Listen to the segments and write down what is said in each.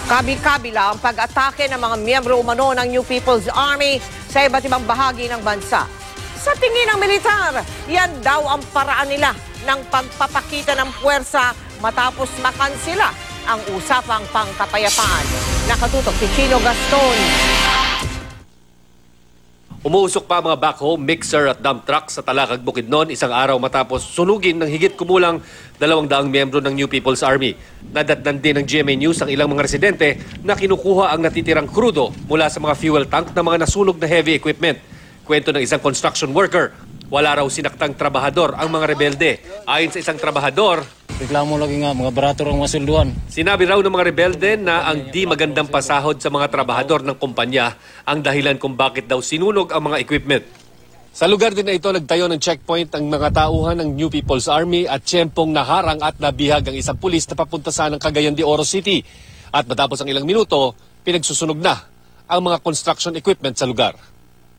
Kabi-kabila ang pag-atake ng mga miyembro umano ng New People's Army sa iba't ibang bahagi ng bansa. Sa tingin ng militar, yan daw ang paraan nila ng pagpapakita ng puwersa matapos makansila ang usapang pangkapayapaan. Nakatutok si Chino Gaston. Umuusok pa mga backhoe, mixer at dump truck sa Talakag, Bukidnon isang araw matapos sunugin ng higit kumulang 200 miyembro ng New People's Army. Nadatnan din ng GMA News ang ilang mga residente na kinukuha ang natitirang krudo mula sa mga fuel tank ng mga nasunog na heavy equipment. Kwento ng isang construction worker, wala raw sinaktang trabahador ang mga rebelde. Ayon sa isang trabahador, reklamo lagi nga, mga barato ang masulduan. Sinabi raw ng mga rebelde na ang di magandang pasahod sa mga trabahador ng kumpanya ang dahilan kung bakit daw sinunog ang mga equipment. Sa lugar din na ito, nagtayo ng checkpoint ang mga tauhan ng New People's Army at tiyempong naharang at nabihag ang isang pulis na papunta sa ng Cagayan de Oro City. At matapos ang ilang minuto, pinagsusunog na ang mga construction equipment sa lugar.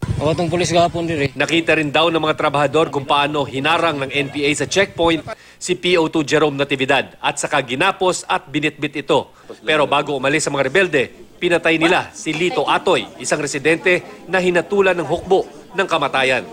Awatong pulis gahapon diri. Nakita rin daw ng mga trabahador kung paano hinarang ng NPA sa checkpoint si PO2 Jerome Natividad at saka ginapos at binitbit ito. Pero bago umalis sa mga rebelde, pinatay nila si Lito Atoy, isang residente na hinatulan ng hukbo ng kamatayan.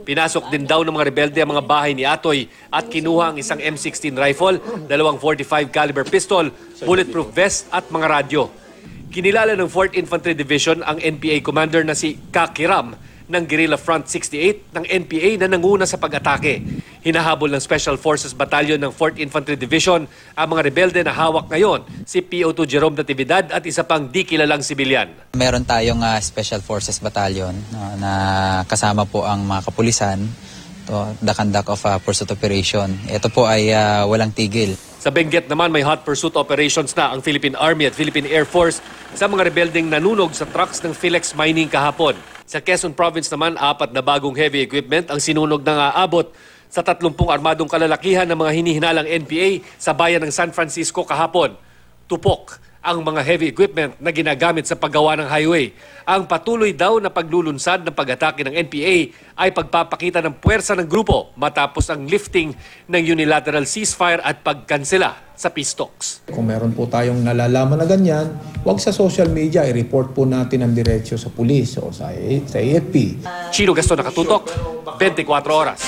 Pinasok din daw ng mga rebelde ang mga bahay ni Atoy at kinuha ang isang M16 rifle, 2 .45 caliber pistol, bulletproof vest at mga radyo. Kinilala ng 4th Infantry Division ang NPA commander na si Kakiram ng Guerrilla Front 68 ng NPA na nanguna sa pag-atake. Hinahabol ng Special Forces Battalion ng 4th Infantry Division ang mga rebelde na hawak ngayon, si PO2 Jerome Natividad at isa pang di kilalang sibilyan. Meron tayong Special Forces Battalion na kasama po ang mga kapulisan, the conduct of pursuit operation. Ito po ay walang tigil. Sa Benguet naman may hot pursuit operations na ang Philippine Army at Philippine Air Force sa mga rebeldeng nanunog sa trucks ng Philex Mining kahapon. Sa Quezon Province naman, 4 na bagong heavy equipment ang sinunog ng aabot sa 30 armadong kalalakihan ng mga hinihinalang NPA sa bayan ng San Francisco kahapon. Tupok ang mga heavy equipment na ginagamit sa paggawa ng highway. Ang patuloy daw na paglulunsad ng pag-atake ng NPA ay pagpapakita ng puwersa ng grupo matapos ang lifting ng unilateral ceasefire at pagkansela sa peace talks. Kung meron po tayong nalalaman na ganyan, huwag sa social media, i-report po natin ang diretsyo sa pulis o sa AFP. Chino Gaston, Nakatutok, 24 Oras.